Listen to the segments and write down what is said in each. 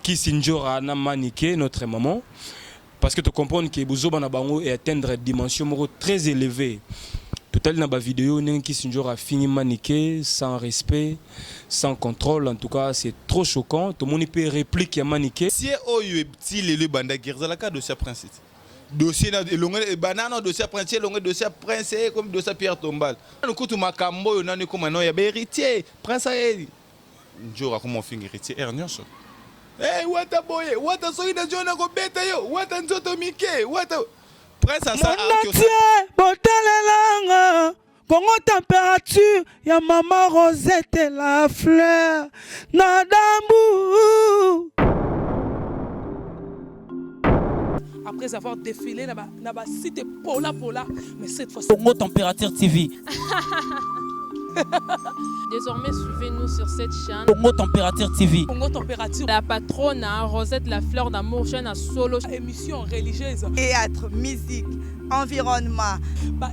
Kisinjora na Maniké, notre maman. Parce que tu comprends que Bozoba na bango est atteindre une dimension très élevée. Tout à l'heure dans la vidéo, Kisinjora a fini Maniké sans respect, sans contrôle. En tout cas, c'est trop choquant. Tout le monde peut répliquer à Maniké. Si Oyo petit le banda Girzalaka dossier principe. Dossier na longue banana dossier principe longue dossier prince comme dossier Pierre Tombal. Nous kutu makambo yo nani comme non ya héritier prince aeli. Njora comme on finit héritier Ernest. Eh wata boye wata soina jona ko beta yo wata nzoto mike wata prince asa botalelanga Congo température ya maman Rosette la fleur Nadambu. Après avoir défilé là-bas site Pola mais cette fois Congo température TV. Désormais, suivez-nous sur cette chaîne. Congo Température TV. Congo Température. La patronne, Rosette la fleur d'amour, chaîne à solo. Émission religieuse. Théâtre, musique, environnement.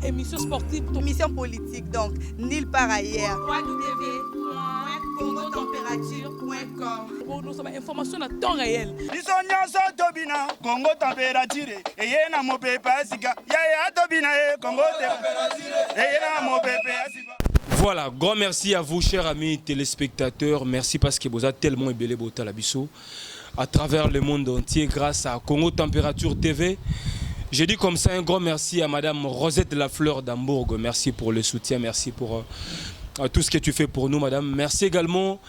Émission sportive. Émission politique, donc, nulle part ailleurs. www.congotempérature.com. Pour nous, information à temps réel. Congo Température. Et y a mon pépé Asika. Yaya Tobina, Congo Température. Et y a mon pépé Asika. Voilà, grand merci à vous, chers amis téléspectateurs. Merci parce que vous avez tellement ébélé Bota Labisso à travers le monde entier grâce à Congo Température TV. Je dis comme ça un grand merci à Madame Rosette Lafleur d'Hambourg. Merci pour le soutien, merci pour tout ce que tu fais pour nous, Madame. Merci également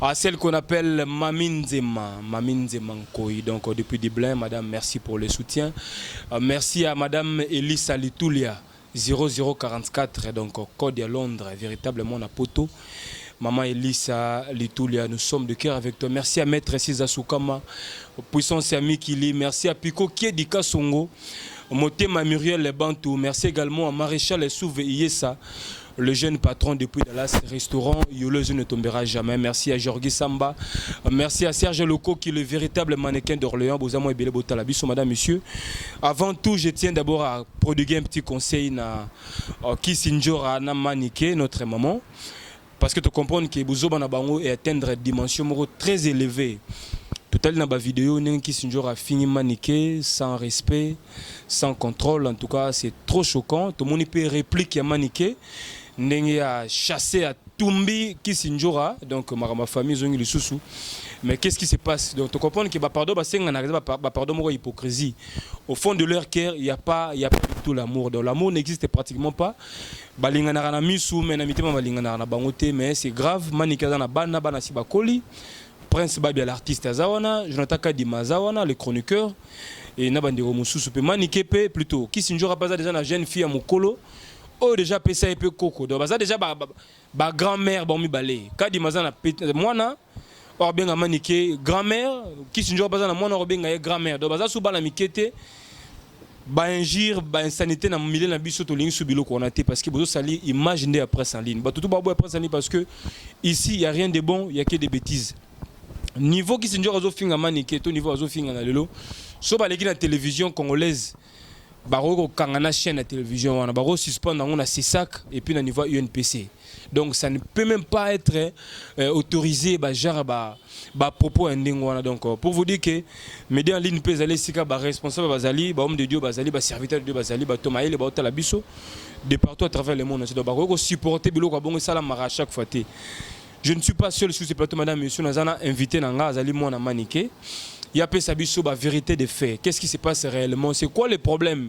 à celle qu'on appelle Mamine Zema Nkoy. Donc depuis Dublin, Madame, merci pour le soutien. Merci à Madame Elisa Litoulia. 0044, donc code à Londres, véritablement à Poto. Maman Elisa Litoulia, nous sommes de cœur avec toi. Merci à Maître César Soukama, puissance ami Kili. Merci à Pico Kiedika Songo, Motema Muriel Lebantou. Merci également à Maréchal Souve Iesa, le jeune patron depuis Dallas Restaurant. Yoleuse ne tombera jamais. Merci à Jorgi Samba. Merci à Serge Loco qui est le véritable mannequin d'Orléans. Bozamo et Bele Botalabiso, madame, monsieur. Avant tout, je tiens d'abord à prodiguer un petit conseil à Kisinjora na Maniké, notre maman. Parce que tu comprends que Bozoba na bango est atteindre une dimension très élevée. Tout à l'heure dans la vidéo, Kisinjora a fini Maniké sans respect, sans contrôle. En tout cas, c'est trop choquant. Tout le monde peut répliquer à Maniké. N'engue a chassé à Tumbi Kisinjora, donc ma famille zongi le sous. Mais qu'est-ce qui se passe? Donc tu comprends que pardon, pardon, hypocrisie. Au fond de leur cœur, il y a pas du tout l'amour. Donc l'amour n'existe pratiquement pas. Balingana na misu, mais na mitema balingana na bangote, mais c'est grave. Manika na bana bana si bakoli. Prince Babia l'artiste Azawana, Jonathan Kadima Azawana, le chroniqueur et Nabandiro Mususu pe Manikepe plutôt. Kisinjora pas déjà la jeune fille à Mokolo. Oh déjà pesa et peu coco. Donc ça déjà ba grand-mère ba mi balé. Kadima za na mwana or bien Manike grand-mère Kisinjora pas na mwana or bien grand-mère. Donc ça sou ba na mikete ba ingir ba insanité na milieu na biso to lingi subilo ko naté parce que bozo sali imaginer après en ligne. Ba tout ba après en ligne parce que ici il y a rien de bon, il y a que des bêtises. Niveau qui s'injure aux finga Maniké, tout niveau aux finga na lelo. So ba leki na télévision congolaise. Baro kangana chaîne à télévision, on a baro suspendre on a CISAC et puis na niveau UNPC. Donc ça ne peut même pas être autorisé ba genre ba propos ndingwana. Donc pour vous dire que médias en ligne peut aller sika ba responsable bazali, ba homme de Dieu bazali, ba serviteur de Dieu bazali, ba tomaïle ba otala biso de partout à travers le monde. Donc baro supporter biloko bongo sala mara chaque fois. Je ne suis pas seul sur ce plateau, madame, monsieur. Nous avons invité Nanga Azali Mwana Maniké. Il y a la vérité des faits. Qu'est-ce qui se passe réellement? C'est quoi le problème?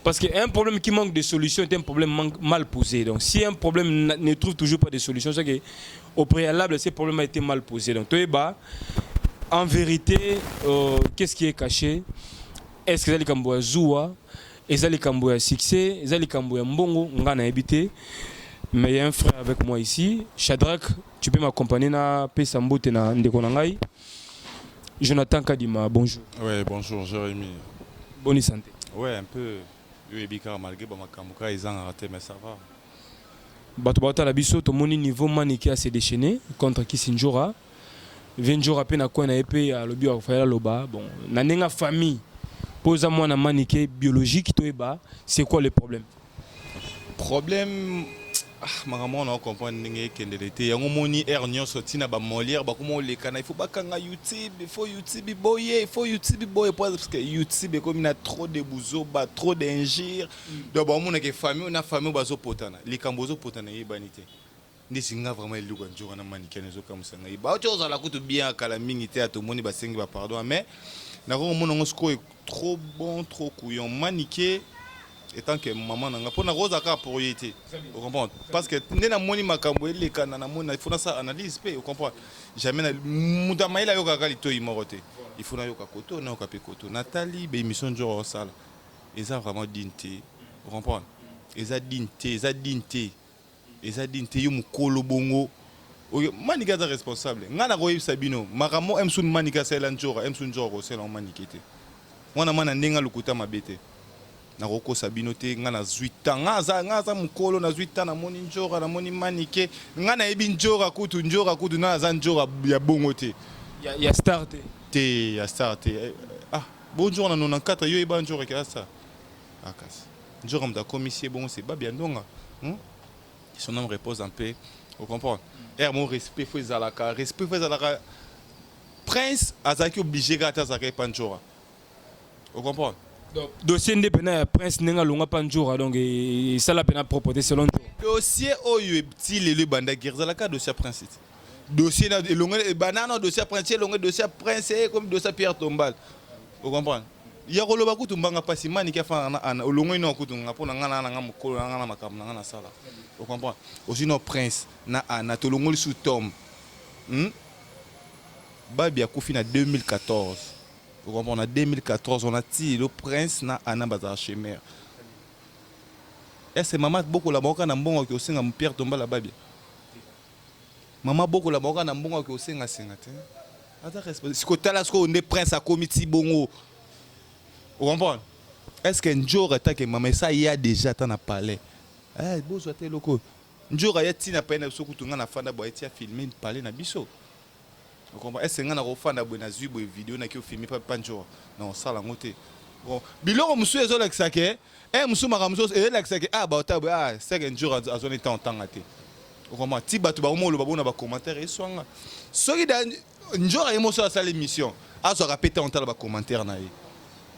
Parce qu'un problème qui manque de solution est un problème mal posé. Donc, si un problème ne trouve toujours pas de solution, c'est qu'au préalable, ce problème a été mal posé. Donc, en vérité, qu'est-ce qui est caché? Est-ce que Zali Kamboya Zoua, Zali Kamboya Succès, Zali Kamboya Mbongo, on a habité? Mais il y a un frère avec moi ici, Shadrach, tu peux m'accompagner na Pesambote na Ndekonangai. Jonathan Kadima, bonjour. Ouais, bonjour Jérémy. Bonne santé. Ouais, un peu. Ubika malgré Bamakamuka, ils ont raté, mais ça va. Batobata la biso, ton niveau Maniké a se déchaîné contre Kisinjora. 20 jours après, na quoi na épée à l'objet à faire loba. Bon, na nenga famille. Pose-moi na Maniké biologique, c'est quoi le problème? Problème. maman on comprend ndenge kendele te yango moni air nyonso tina ba Molière ba comment les kana il faut pas kanga YouTube il faut YouTube boye parce que YouTube comme il a trop de bouzo ba trop d'injures donc ba mona ke famille on a famille bazo potana les kambozo potana yebanité ndisinga vraiment eluka njora na manikene zo comme ça ngai ba ocho za la kutu bien kala mingi te atomoni ba sengi ba pardon mais na ko mona ngosko trop bon trop couillon maniqué étant que maman nanga pona rosa ka pour yété vous comprenez parce que nena moni makambo ele kana na mona il faut ça analyse pe vous comprenez jamais na muda maila yo ka lito imoroté il faut na yo ka koto na yo ka pe koto Nathalie be émission njora sala eza vraiment dignité vous comprenez eza dignité yo mukolo bongo manika za responsable ngana ko yebisa bino makamo emsun manika sela njora emsun njora sela manikete mwana mana ndenga lukuta mabete na roko sabino te ngana 8 ans ngaza mukolo na 8 ans na moni njora na moni manike ngana yebi njora kutu na za njora ya bongo te ya star te ah bonjour na 94 yo eba njora ka ça akas njora mta commissaire bongo c'est babia ndonga son nom repose en paix vous comprenez mon respect faut zalaka prince azaki obligé gata zaka panjora vous comprenez donc dossier ndepena prince nenga longa panjora donc ça la peine à proposer selon dossier oyo petit le banda girzalaka dossier prince dossier na longa banana dossier prince longa dossier prince comme dossier Pierre Tombal vous comprenez ya koloba kutu mbanga pasi mani ki afana ana longa ino kutu ngapona ngana na ngamukolo ngana makamna ngana sala vous comprenez aussi no prince na ana to longoli sous tom babi a kufi na 2014 vous comprenez en 2014 on a tiré le prince na ana bazar chemer est-ce maman beaucoup la boka na mbongo ki osenga Pierre Tombala babi maman beaucoup la boka na mbongo ki osenga te ata respect siko tala siko ne prince a comité bongo vous comprenez est-ce que njora attaque maman ça il y a déjà tant à parler eh bozo te loko njora ya tina pena so kutunga na fanda boy tia filmer parler na biso vous comprenez est-ce que ngana ko fanda boy na zubo vidéo na ki filmer pas njora non sala ngote bon biloko musu ezo leksa ke musu makamuso leksa ke ba otabu c'est que njora azone tantanga te vous comprenez ti batu ba mo lo babona ba commentaire eswanga soki da njora emoso à sa l'émission azo répéter en tala ba commentaire na ye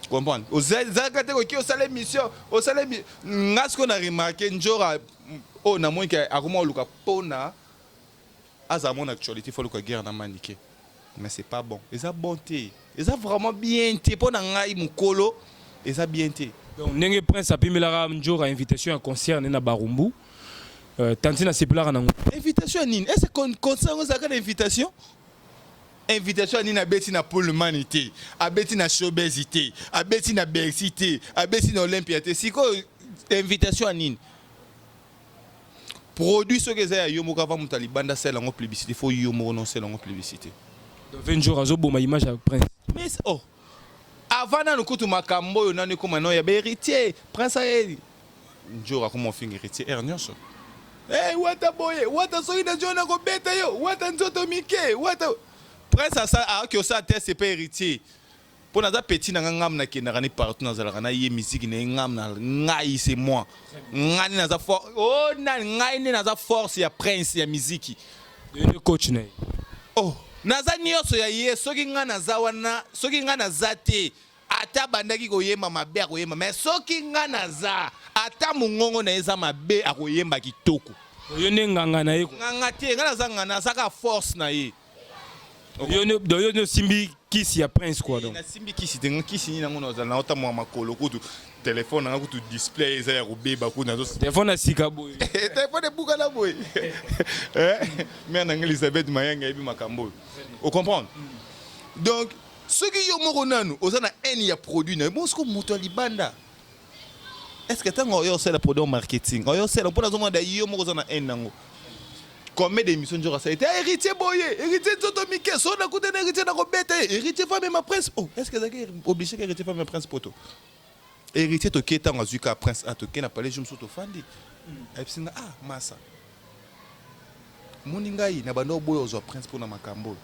comprendre aux zakate ko ki au sale mission au sale ngasko na remarquer njora o na moi ka akoma luka pona aza mon actualité faut luka guerre na manique mais c'est pas bon et ça bonté et ça vraiment bien té pona ngai mukolo et ça bien té donc ndenge prince apimela njora invitation à concert na Barumbu tantina seplara na invitation nini est-ce que concert on zakana invitation invitation ni na beti na pour l'humanité a beti na showbizité a beti na bexité a beti na olympiaté siko invitation nini produit ce que ça yo mo ka va mutalibanda sela ngo publicité faut yo mo non sela ngo publicité donc 20 jours azo boma image à prince mais oh avant na kutu makambo yo nani comme non ya héritier prince aeli njora comme fingi héritier ernioso wata boye wata so ina jona ko beta yo wata nzoto mike wata prince ça a que ça test pas héritier pour naza petit na ngam na kenaka ni partout na zalaka na ye musique na ngam na ngai c'est moi ngani naza force oh na ngai ni naza force ya prince ya musique de coach na oh naza nyoso ya ye soki nga naza wana soki nga naza te ata bandaki koyemba mabe akoyemba mais soki nga naza ata mungongo na eza mabe akoyemba kitoko yo ne nganga na ye nganga te nga naza ngana saka force na ye yo ne simbi kisi ya prince quoi donc na simbi kisi tenga kisi ni nango na ota mwa makolo kutu téléphone na kutu display eza ya kubeba kuna zo téléphone na sika boy téléphone buka na boy mais na Elisabeth Mayanga ebi makambo vous comprenez donc ce qui yo moko nanu ozana en ya produit na bon ce que moto libanda est-ce que tango yo c'est le produit marketing yo c'est le pour la zone da yo moko ozana en nango combien d'émissions de ça a été héritier boye héritier Zoto Mike so na koute na héritier na ko bete héritier femme ma prince oh est-ce que ça est obligé que héritier femme prince poto héritier to keta ngazuka prince a to kena parler je me soto fandi et puis massa moningai na bando boyo zo prince pour na makambo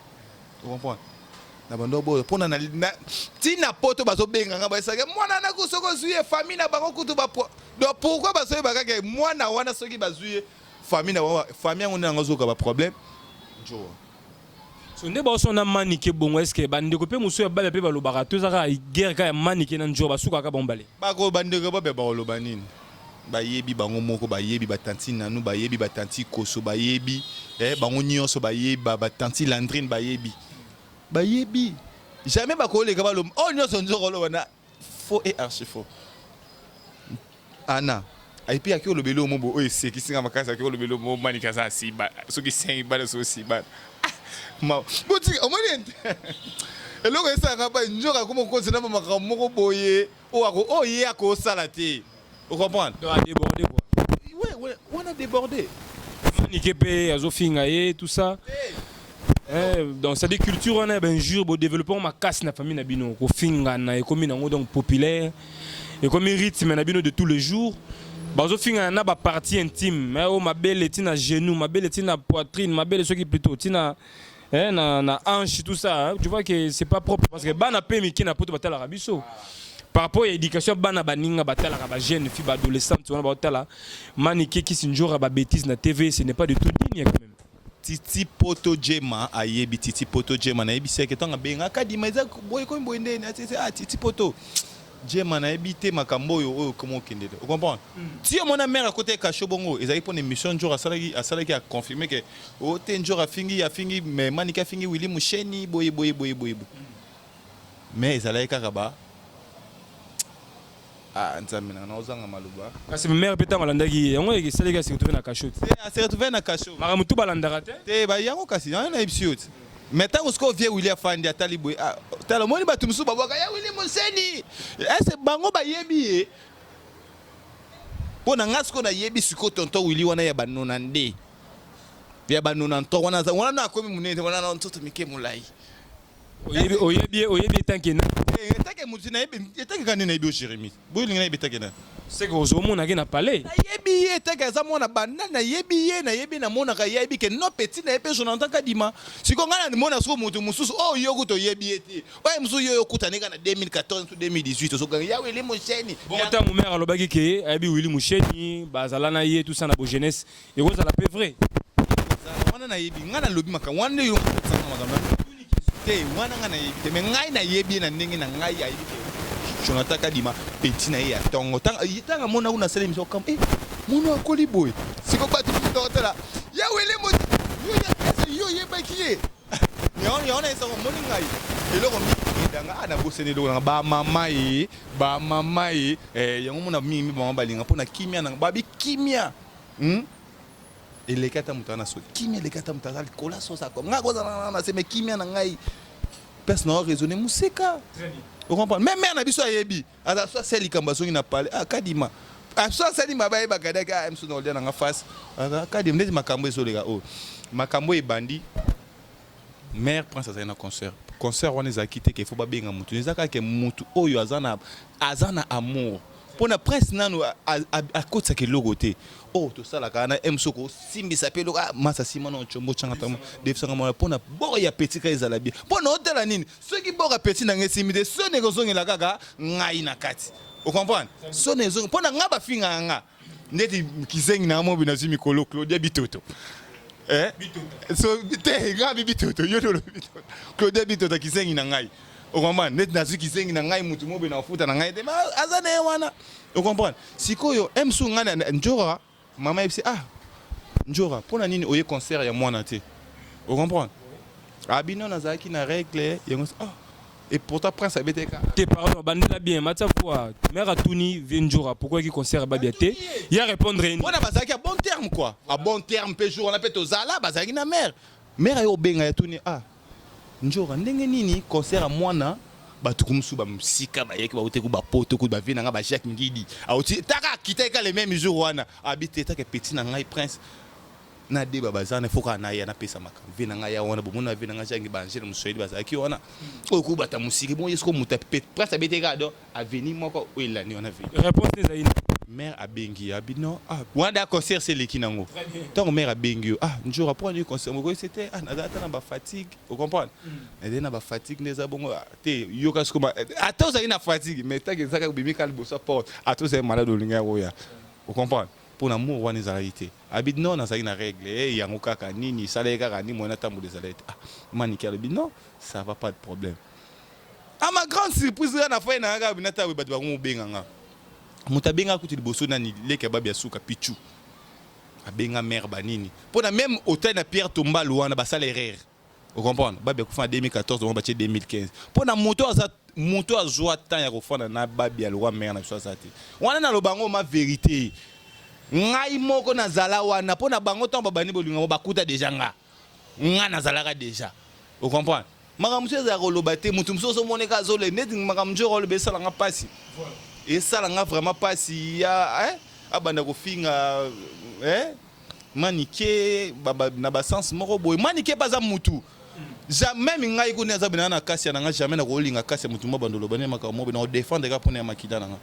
vous comprenez na bando boyo pour na tina poto bazo benga nga ba saka mwana na ko soko zuye famille na bango kutu ba donc pourquoi bazo ba ka mwana wana soki bazuye famille on a un problème. Njora. So ndé ba son manike bongo est-ce que bande ko pe muso ya bale pe ba lo barato za ka guerre ka manike na Njora suka ka bombale. Ba ko bande ko ba lo banini. Ba yebi bango moko ba yebi ba tanti nanu ba yebi ba tanti koso ba yebi bango nyonso ba yebi ba tanti Landrine ba yebi. Ba yebi. Jamais ba ko le ka ba lo oh nyonso Njora lo wana faux et archi faux. Anna et puis akio lobelo mo bo c'est qui singa makasa akio lobelo mo manika za si ba so ki 5 ba so si ba ma boti o moni eloko esa ka ba Njora como ko na makambo moko boye o ako o ye ako salate vous comprenez doit déborder quoi. Ouais on a débordé Manike pe azofinga et tout ça. Donc c'est des cultures on a ben jure bo développement ma casse na famille na bino ko finga na ekomi na donc populaire et comme rythme na bino de tous les jours. Bazo finga na ba partie intime mais oh ma belle tina genou ma belle tina poitrine ma belle ceux qui plutôt tina na hanche tout ça tu vois que c'est pas propre parce que bana pe miki na poto batala rabiso par rapport à l'éducation bana baninga batala ba jeune fille adolescente on batala Manike qui sinjora ba bêtise na TV ce n'est pas du tout digne quand même. Titi poto jema ayebi titi poto jema na yebi c'est que tanga benga kadima za boy ko mboende na titi poto Jema na ebité makambo yo comment kende. Vous comprenez? Si mon mère à côté cacho bongo, ils avaient pour une émission jour à Salaki a confirmé que oh ten jour a fini mais Manika fini Willy Moucheni boy. Mais ils allaient karaba. Ah nzamina na ozanga maluba. Kasi mère peta malandaki yango ke Salaki se retrouver na cacho. Se retrouver na cacho. Mara mutu balandaka te. Te ba yango kasi na episode. Maintenant, on se voit William Fandi à Taliboy. Talomoni Batumsu Babaka, ya William Monseni. C'est bango ba yebi. Pona ngasko na yebi siko tonto Willy wana ya banonande. Ya banonanto wana na komi munene wana na ntoto mike mulai. Oyebi tankena. Tanke mutina yebi, tanke kanina yebi o Jérémy. Boy linga yebi tankena. C'est que ozomo na gena parler. Na yebi ye tanke za mona banana yebi na mona ka yebi ke no petit na yebi jonathan kadima. Siko ngana ni mona so mutu mususu oh yoko to yebi ete. Oye musu yo kutaneka na 2014 to 2018 so ya Willy Moucheni. Bon ta mon mère alobaki ke abi Willy Moucheni bazala na ye tout ça na bo jeunesse et vous la peu vrai. Wana na yebi ngana lobi maka wana yo sanga magamba. Te wana ngana yebi te me ngai na yebi na ndenge na ngai ya yebi. Jonathan Kadima petit na ya tongo tanga mona una sele miso kam mono akoli boy siko batu totela ya Willy Moucheni yo ye bakiye yo na eso moni ngai eloko mi danga ana bosene lo ba mama yango mona mi ba balinga pona kimia na babi kimia elekata mutana so kimia elekata mutana kola so sa ko ngako na se me kimia na ngai personne raisonner musika. Vous comprenez? Même mère na biso ayebi. Ada so seli kambazongi na parler. Ah kadima. Ah so seli mabaye bakadaka am so no na face. Ah kadima ndezi makambo ezo lega oh. Makambo e bandi. Mère prend ça na concert. Concert on les a quitté que faut ba benga mutu. Nezaka ke mutu oyo azana amour. Pona presse nanu a kotsa ke logote. Oh to sala kana emsoko simbi sapelo masa simano chombo changa tamo defsanga mona pona bo ya petit ka ezala bien. Pona hotela nini? Ceux qui bo ka petit na ngesimide so ne kozongela kaka ngai na kati. Vous comprenez? So ne zongi pona ngaba finga nga. Ndeti kizengi na mo bina zimi kolo Claudia Bitoto. Bitoto. So te ngabi Bitoto yo no Bitoto. Claudia Bitoto kizengi na ngai. Vous comprenez? Net na ziki zengi na ngai mutu mo bina futa na ngai de azana wana. Vous comprenez? Sikoyo emsu ngana Njora maman elle dit Njora pona nini oye concert ya mwana te. Vous comprenez? Abino nazaki na règle et pourtant prince abeteka. Tes parents bandela bien matza fois mère Atuni vient Njora pourquoi qui concert ba biaté? Il a répondre une. On a bazaki à bon terme quoi. À bon terme pe jour on appelle tozala bazaki na mère. Mère yo benga Atuni Njora ndenge nini concert à mwana batukumsu ba musika ba yeki ba uteku ba poto ku ba vina nga ba Jacques Ngidi auti taka kiteka les mêmes jours wana habité taka petit na ngai prince na de baba zana foka na ya na pesa maka vina nga ya wana bomona vina nga jangi ba angela muswedi ba zaki wana oku bata musiki bon yesko muta prince habité gado avenir moko oila ni ona vina réponse des aïna mère abengi abino wanda concert c'est leki nango tant mère abengi Njora pour un concert mo c'était nazata na ba fatigue vous comprenez et na ba fatigue neza bongo te yoka skoma attends ça ina fatigue mais tant que ça ka bimi kal bossa porte attends c'est malade olinga oya vous comprenez pour l'amour wana ezalaki te abid non nazali na règle yango kaka nini salaki kaka ni mwana tambola ezalaki te maniki alobi non ça va pas de problème. À ma grande surprise na fa na nga binata bato bango benganga moto abenga kuti liboso nani leke babi asuka pichu abenga mère banini pona même hôtel na Pierre Tombal wana basala erreur vous comprenez babi akufa en 2014 on batie 2015 pona moto azwa temps ya kofana na babi alwa mère na biso azate wana na lobango ma vérité ngai moko nazala wana pona bango temps babani bolinga bakuta déjà nga nazalaka déjà vous comprenez makamso za koloba te mutu msoso moneka zole neti makamjo koloba sala nga pasi et sala nga vraiment pasi ya abanda kofinga manike baba na ba sens moko boy manike pas za mutu jamais ngai ko neza bina na kasi na nga jamais na kolinga kasi mutu mo bandolo bane makambo na défendre ka pona makida na nga.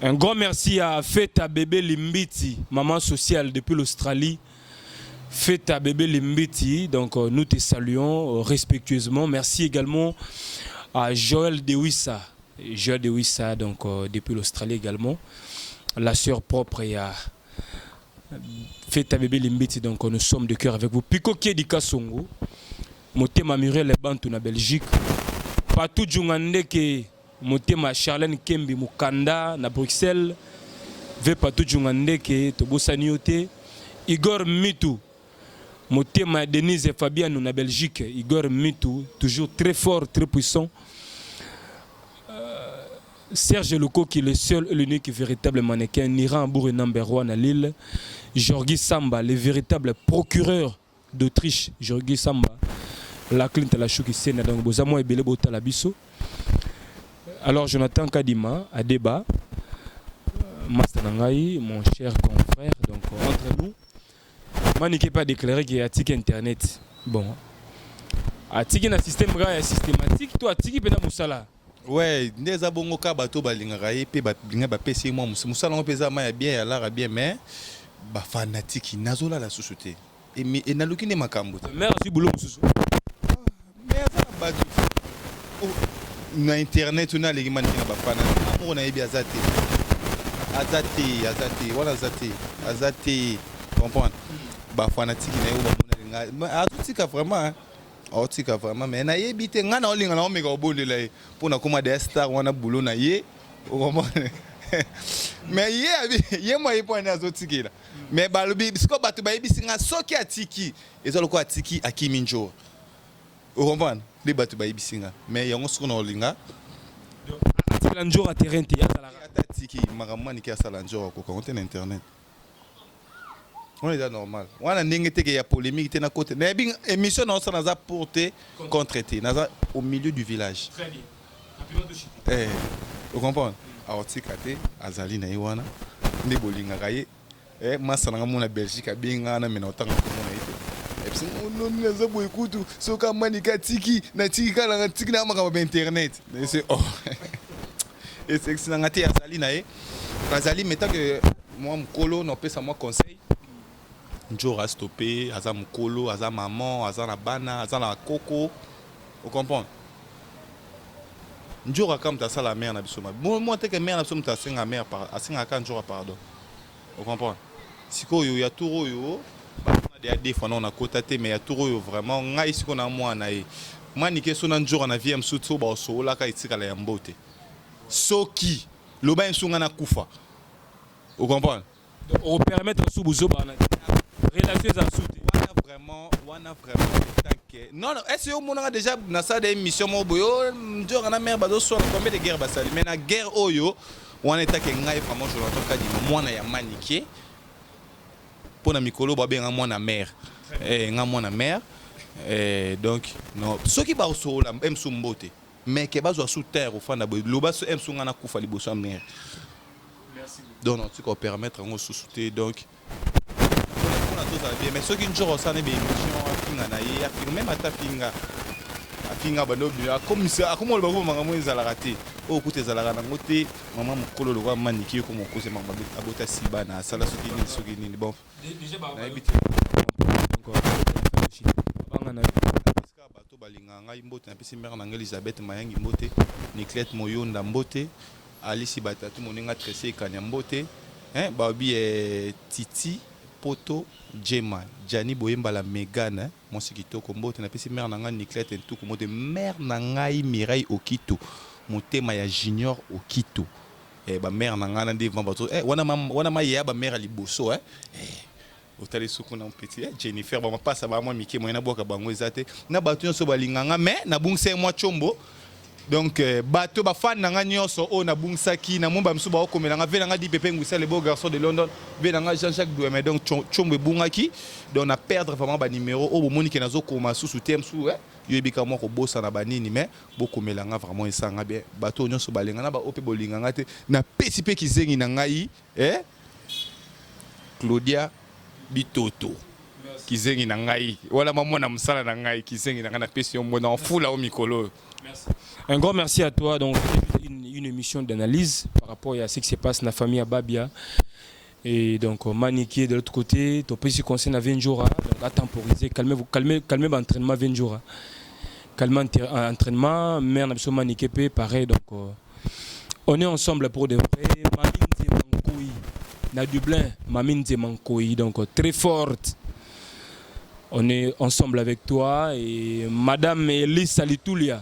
Un grand merci à Feta Bébé Limbiti, maman sociale depuis l'Australie. Feta Bébé Limbiti, donc nous te saluons respectueusement. Merci également à Joël Dewissa. Joël Dewissa, donc depuis l'Australie également. La sœur propre et à Feta Bébé Limbiti, donc nous sommes de cœur avec vous. Pico Kedika Songo, Motema Muriel Bantou na Belgique. Patou Djungandeke, Motema Charlène Kembi Mukanda na Bruxelles. Ve Patou Djungandeke, Tobosa Niote. Igor Mitou. Motema Denise et Fabien na Belgique, Igor Mitou, toujours très fort, très puissant. Serge Loko qui est le seul et l'unique véritable mannequin, Niran Bourg number 1 à Lille. Jorgi Samba, le véritable procureur d'Autriche, Jorgi Samba. La Clint la chouki sena donc bozamo ebele bota la biso. Alors Jonathan Kadima à débat. Master Nangai, mon cher confrère, donc entre nous. Manique pas déclaré qu'il y a tic internet. Bon. A tic un système systématique, toi tic pena musala. Ouais, ndeza bongo ka bato balinga raye pe balinga ba pesi mo musala pesa ma bien ya la bien mais ba fanatique nazola la société. Et naluki ne makambo. Merci boulot mususu. Mais ça bato. Na internet na les maniki ba fanatique. Amour na yebi azate. Azate, voilà azate. Comprendre. Ba fanatique na yo ba mona atutika vraiment aotika vraiment mais na yebite nga na olinga na omeka obondela ye pona koma des star wana boulot na ye comprendre mais ye mo yepona azotikela mais balobi bisko bato ba yebisi nga soki atiki ezaloko atiki akimi njo comprendre les bato ba yebisi nga mais yango soko na olinga atikela njo a terrain te ya sala atiki makamani ki asala njo ko compter na internet. On est normal. On a une polémique na côté. Mais bien émission non ça n'a pas porté contre été. N'a au milieu du village. Très bien. Vous comprenez? Alors tikate azali na iwana. Ndi bolinga kaye. Masa na mona Belgique abinga na mena otanga ko mona ite. Et puis on ne za boy kutu soka manika tiki na tiki kala tiki na makaba internet. C'est oh. Et c'est que ça ngati azali na e. Azali mettons que moi mkolo no pesa moi conseil. Njo a stoppé, aza mukolo, aza maman, aza na bana, aza na koko. Vous comprenez? Njo a comme ta sala mère na bisoma. Moi te que mère na bisoma ta singa mère par asinga kan njo pardon. Vous comprenez? Siko yo ya turo yo, on a des fois on a cotaté mais ya turo yo vraiment ngai siko na moi na e. Manike so na njo na vie msutso ba so la ka itika la yambote. Soki loba nsunga na kufa. Vous comprenez? Donc on permettre sous buzo ba relations à sauter. On a vraiment non est-ce que on a déjà dans ça des missions mo boyo ndio kana mère bazo so combien de guerre basali mais na guerre oyo on est que ngai vraiment je l'entends ka di mwana ya maniqué pona mikolo ba benga mwana mère nga mwana mère donc non ce qui ba so la même sumbote mais que bazo sous terre au fond d'abord loba so em sunga na kufa liboso mère. Merci donc non tu peux permettre on sous-souter donc mais ceux qui ne jouent pas des émissions même à ta finga comme ça comme on le voit maman ils allaient rater oh écoutez ils allaient rater maman mon colo le voit maniqué comme on cause maman abota sibana ça là ce qui n'est bon déjà bah bato balinga ngai mbote na pesi mère na Elisabeth Mayangi mbote Niclette Moyonda mbote Alice Batatu moninga Tressé Kanya mbote hein babi Titi Poto Jema Jani Boyemba la Megan hein mon sikito kombo te na pesi mère nanga Niclette en tout kombo de mère nangai Mireille Okito motema ya Junior Okito ba mère nanga na devant bato wana ma ya ba mère liboso hein otali suku na petit Jennifer ba passa ba moi Miki mo na boka bango ezate na bato nyonso balinganga mais na bungse moi chombo donc bato ba fan nanga nyonso o na bungsaki na momba msuba okomelanga ve nanga di pepe ngwisa le beau garçon de London ve nanga Jean-Jacques Doué mais donc chombo bungaki donc na perdre vraiment ba numéro o bomoni ke nazo koma sous thème sous yo ebika mo ko bossa na banini mais bokomelanga vraiment esanga bien bato nyonso balenga na ba ope bolinganga te na pesi pe kizengi na ngai Claudia Bitoto kizengi na ngai wala maman na msala na ngai kizengi na ngana pesi mona en foule au mikolo. Merci. Un grand merci à toi. Donc une émission d'analyse par rapport à ce qui se passe dans la famille à Babia et donc Maniké de l'autre côté ton petit conseil à Venjora donc à temporiser calmer l'entraînement Venjora calmer entraînement mère n'a Maniké pareil donc on est ensemble pour de vrai. Na Dublin, Mamine Zemankoui, donc très forte. On est ensemble avec toi et Madame Elise Salitoulia,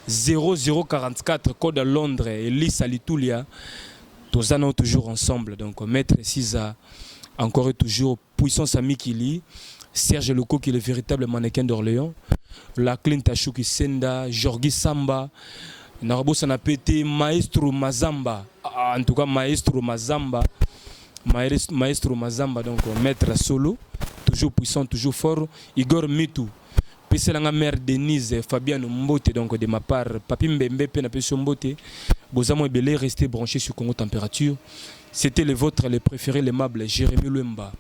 0044, code à Londres, Elise Salitoulia, tous en toujours ensemble. Donc Maître Cisa, encore et toujours, Puissance Amikili, Serge Leco qui est le véritable mannequin d'Orléans, la Clint Chouki Senda, Jorgi Samba, Narabo Sanapete, Maestro Mazamba, en tout cas Maestro Mazamba. Maestro Mazamba, donc maître solo, toujours puissant, toujours fort. Igor Mitou, Pesselanga mère Denise, Fabiano Mbote, donc de ma part, Papi Mbembe, Penapesio Mbote, Bozamo Ebele, restez branchés sur Congo Température. C'était le vôtre, les préférés, l'aimable Jérémy Luemba,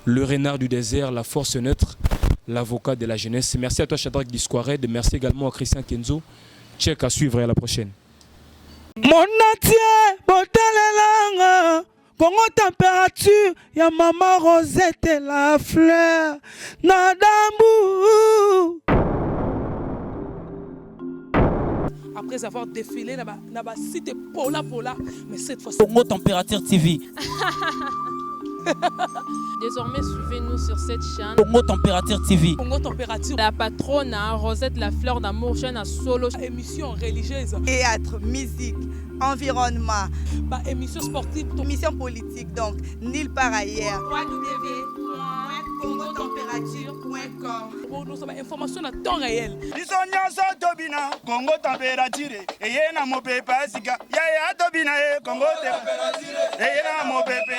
le renard du désert, la force neutre, l'avocat de la jeunesse. Merci à toi, Shadrach Disquared. Merci également à Christian Kenzo. Check à suivre et à la prochaine. Mon atier, botelelanga. Congo Température, ya maman Rosette la fleur, Nadambu. Après avoir défilé là-bas, cité Pola, mais cette fois Congo Température TV. Désormais, suivez-nous sur cette chaîne. Congo Température TV. Congo Température. La patronne, Rosette la fleur d'amour, chaîne à solo. Émission religieuse. Théâtre, musique, environnement. Émission sportive. Émission politique, donc nulle part ailleurs. www.congotempérature.com. Pour nous avoir information à temps réel. Congo Température. Et y a mon pépé, Congo Température. Et y a mon pépé.